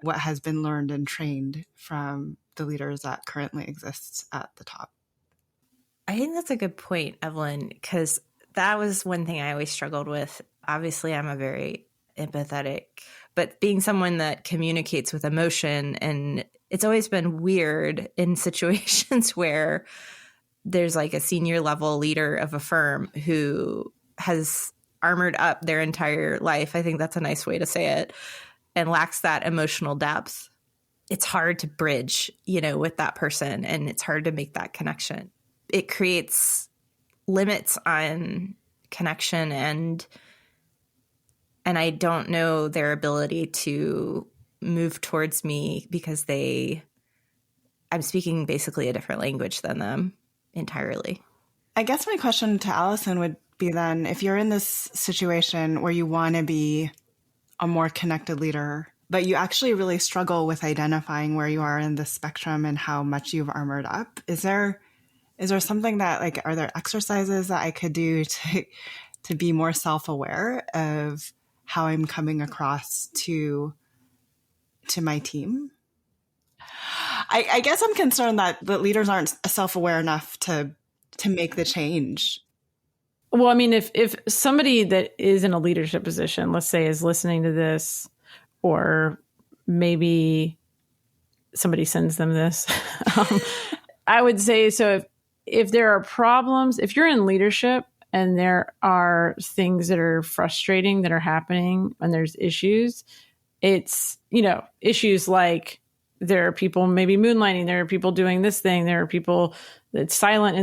what has been learned and trained from the leaders that currently exist at the top. I think that's a good point, Evelyn, because that was one thing I always struggled with. Obviously, I'm a very empathetic, but being someone that communicates with emotion, and it's always been weird in situations where there's like a senior level leader of a firm who has armored up their entire life. I think that's a nice way to say it, and lacks that emotional depth. It's hard to bridge, with that person, and it's hard to make that connection. It creates limits on connection, and I don't know their ability to move towards me, because I'm speaking basically a different language than them entirely. I guess my question to Allison would be then, if you're in this situation where you want to be a more connected leader, but you actually really struggle with identifying where you are in the spectrum and how much you've armored up, is there something that, like, are there exercises that I could do to be more self-aware of how I'm coming across to my team? I guess I'm concerned that the leaders aren't self-aware enough to make the change. Well, I mean, if somebody that is in a leadership position, let's say, is listening to this, or maybe somebody sends them this, I would say, so if there are problems, if you're in leadership and there are things that are frustrating that are happening and there's issues, it's, issues like there are people maybe moonlighting, there are people doing this thing, there are people that's silent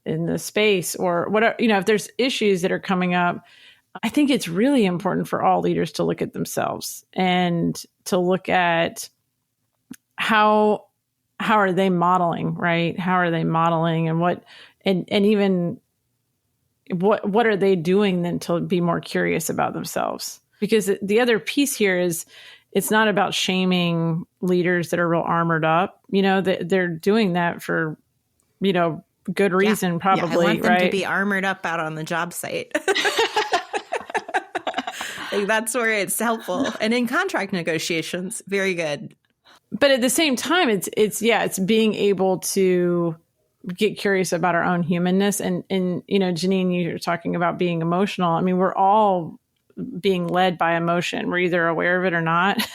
in the space, or whatever, if there's issues that are coming up, I think it's really important for all leaders to look at themselves and to look at how are they modeling, right? How are they modeling, and even what are they doing then to be more curious about themselves? Because the other piece here is it's not about shaming leaders that are real armored up. They're doing that for, good reason, probably. I want them right? to be armored up out on the job site. That's where it's helpful. And in contract negotiations, very good. But at the same time, it's being able to get curious about our own humanness. And Janine, you're talking about being emotional. I mean, we're all being led by emotion. We're either aware of it or not.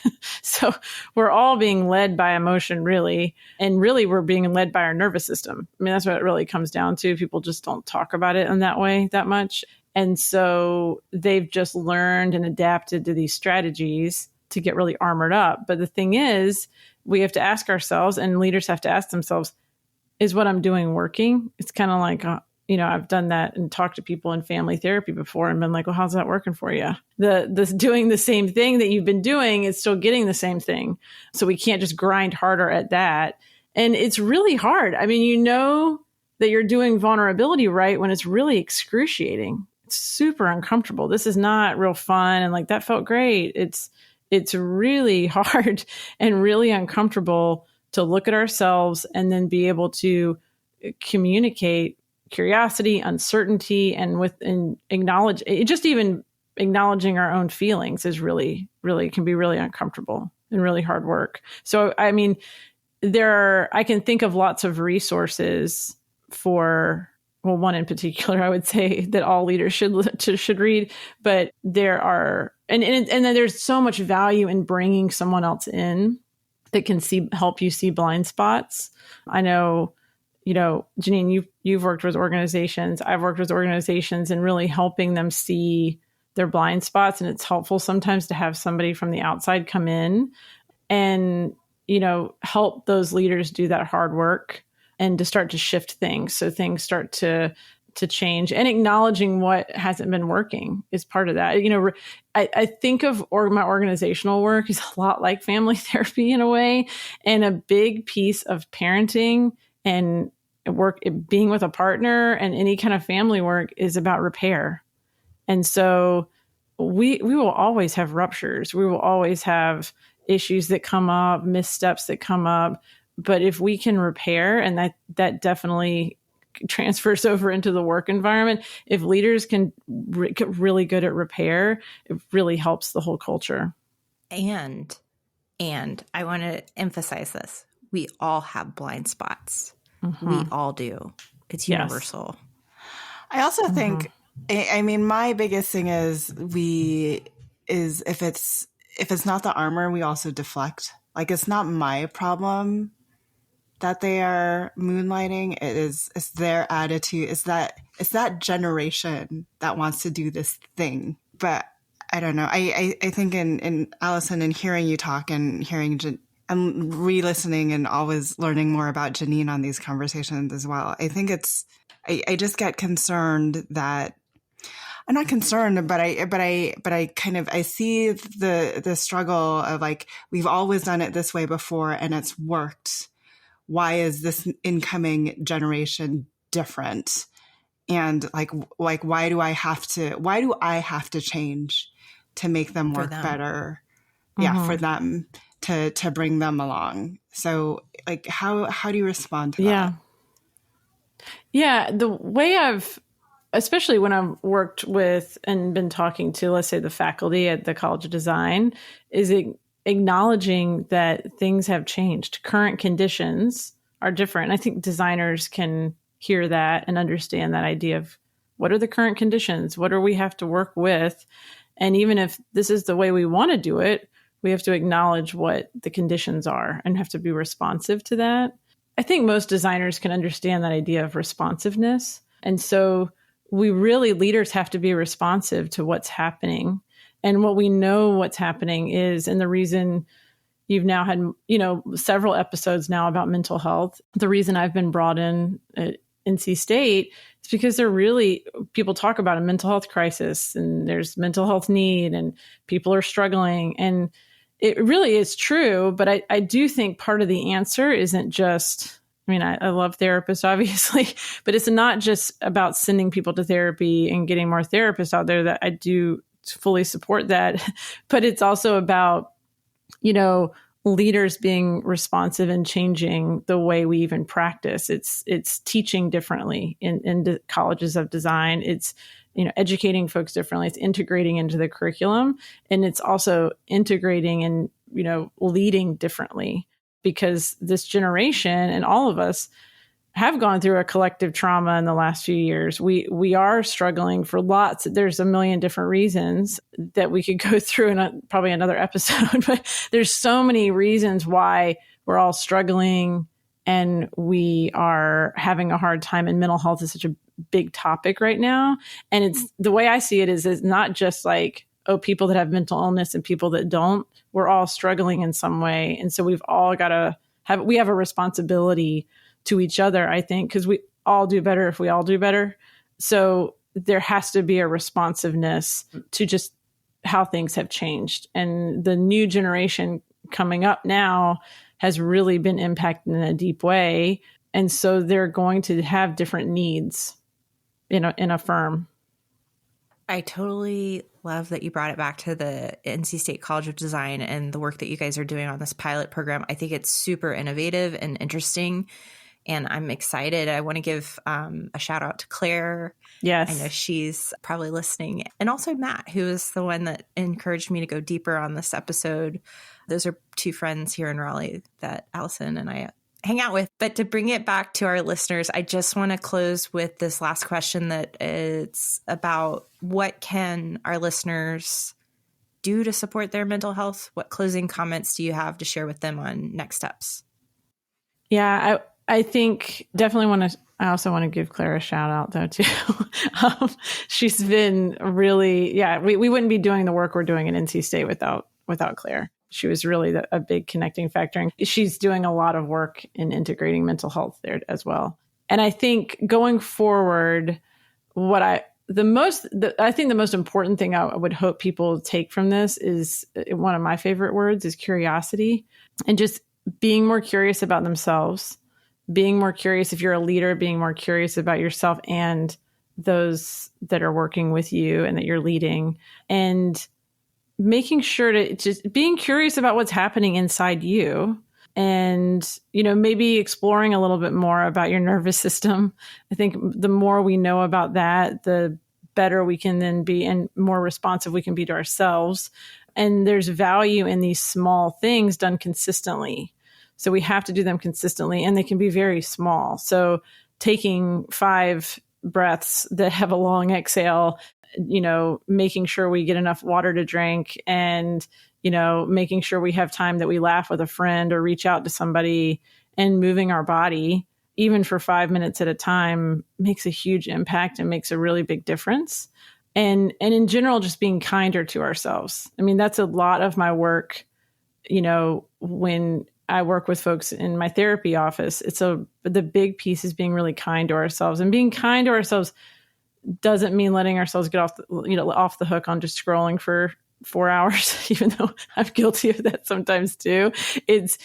So we're all being led by emotion, really. And really, we're being led by our nervous system. I mean, that's what it really comes down to. People just don't talk about it in that way that much. And so they've just learned and adapted to these strategies to get really armored up. But the thing is, we have to ask ourselves, and leaders have to ask themselves, is what I'm doing working? It's kind of like, I've done that and talked to people in family therapy before and been like, well, how's that working for you? The doing the same thing that you've been doing is still getting the same thing. So we can't just grind harder at that. And it's really hard. I mean, that you're doing vulnerability right when it's really excruciating. It's super uncomfortable. This is not real fun. And like, that felt great. It's really hard and really uncomfortable to look at ourselves and then be able to communicate curiosity, uncertainty, and acknowledge it. Just even acknowledging our own feelings is really, really can be really uncomfortable and really hard work. So, I mean, I can think of lots of resources for, well, one in particular, I would say that all leaders should read, but there are, and then there's so much value in bringing someone else in that can help you see blind spots. I know, Janine, you've worked with organizations. I've worked with organizations and really helping them see their blind spots. And it's helpful sometimes to have somebody from the outside come in and, help those leaders do that hard work and to start to shift things. So things start to change, and acknowledging what hasn't been working is part of that. I think of my organizational work is a lot like family therapy in a way, and a big piece of parenting and being with a partner and any kind of family work is about repair. And so we will always have ruptures. We will always have issues that come up, missteps that come up. But if we can repair, and that definitely transfers over into the work environment, if leaders can get really good at repair, it really helps the whole culture. And I want to emphasize this. We all have blind spots. Mm-hmm. We all do. It's universal. Yes. I also think, I mean, my biggest thing is if it's not the armor, we also deflect. Like, it's not my problem that they are moonlighting. It's their attitude. It's that generation that wants to do this thing. But I don't know. I think in Allison, and hearing you talk and hearing and re-listening and always learning more about Janine on these conversations as well, I think I just get concerned that I'm not concerned, but I see the struggle of like, we've always done it this way before and it's worked. Why is this incoming generation different? And like why do I have to change to make them work better? Mm-hmm. Yeah, for them to bring them along. So like how do you respond to that? Yeah, the way especially when I've worked with and been talking to, let's say, the faculty at the College of Design, is acknowledging that things have changed. Current conditions are different. I think designers can hear that and understand that idea of what are the current conditions? What do we have to work with? And even if this is the way we want to do it, we have to acknowledge what the conditions are and have to be responsive to that. I think most designers can understand that idea of responsiveness. And so leaders have to be responsive to what's happening. And what we know what's happening is, and the reason you've now had, several episodes now about mental health, the reason I've been brought in at NC State is because people talk about a mental health crisis and there's mental health need and people are struggling. And it really is true. But I do think part of the answer isn't just, I love therapists, obviously, but it's not just about sending people to therapy and getting more therapists out there. That I do fully support that. But it's also about, leaders being responsive and changing the way we even practice. It's teaching differently in the colleges of design. It's, educating folks differently. It's integrating into the curriculum, and it's also integrating and, leading differently, because this generation and all of us have gone through a collective trauma in the last few years. We are struggling for lots. There's a million different reasons that we could go through in probably another episode, but there's so many reasons why we're all struggling and we are having a hard time. And mental health is such a big topic right now. And it's the way I see it is it's not just like, people that have mental illness and people that don't. We're all struggling in some way. And so we've all got to we have a responsibility to each other, I think, because we all do better if we all do better. So there has to be a responsiveness to just how things have changed. And the new generation coming up now has really been impacted in a deep way. And so they're going to have different needs in a firm. I totally love that you brought it back to the NC State College of Design and the work that you guys are doing on this pilot program. I think it's super innovative and interesting, and I'm excited. I want to give a shout out to Claire. Yes. I know she's probably listening. And also Matt, who is the one that encouraged me to go deeper on this episode. Those are two friends here in Raleigh that Allison and I hang out with. But to bring it back to our listeners, I just want to close with this last question that it's about what can our listeners do to support their mental health? What closing comments do you have to share with them on next steps? Yeah, I think definitely I also want to give Claire a shout out though too. She's been really, we wouldn't be doing the work we're doing at NC State without Claire. She was really a big connecting factor. And she's doing a lot of work in integrating mental health there as well. And I think going forward, I think the most important thing I would hope people take from this is one of my favorite words is curiosity, and just being more curious about themselves, being more curious if you're a leader, being more curious about yourself and those that are working with you and that you're leading, and making sure to just being curious about what's happening inside you, and, maybe exploring a little bit more about your nervous system. I think the more we know about that, the better we can then be and more responsive we can be to ourselves. And there's value in these small things done consistently. So we have to do them consistently, and they can be very small. So taking 5 breaths that have a long exhale, making sure we get enough water to drink, and, making sure we have time that we laugh with a friend or reach out to somebody, and moving our body, even for 5 minutes at a time, makes a huge impact and makes a really big difference. And in general, just being kinder to ourselves. I mean, that's a lot of my work, when I work with folks in my therapy office. The big piece is being really kind to ourselves, and being kind to ourselves doesn't mean letting ourselves get off the hook on just scrolling for 4 hours, even though I'm guilty of that sometimes too. It's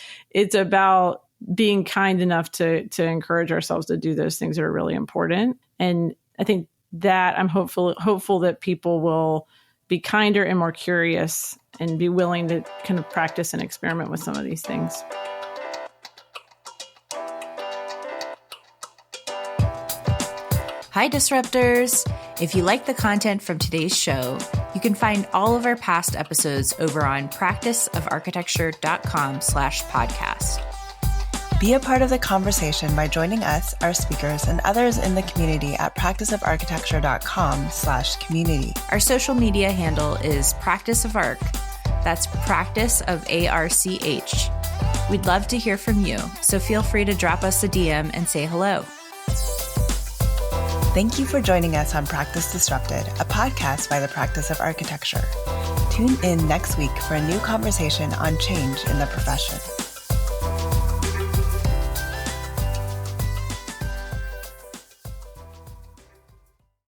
about being kind enough to encourage ourselves to do those things that are really important. And I think that I'm hopeful that people will be kinder and more curious and be willing to kind of practice and experiment with some of these things. Hi, Disruptors! If you like the content from today's show, you can find all of our past episodes over on practiceofarchitecture.com/podcast. Be a part of the conversation by joining us, our speakers, and others in the community at practiceofarchitecture.com/community. Our social media handle is Practice of Arch. That's Practice of ARCH. We'd love to hear from you, so feel free to drop us a DM and say hello. Thank you for joining us on Practice Disrupted, a podcast by the Practice of Architecture. Tune in next week for a new conversation on change in the profession.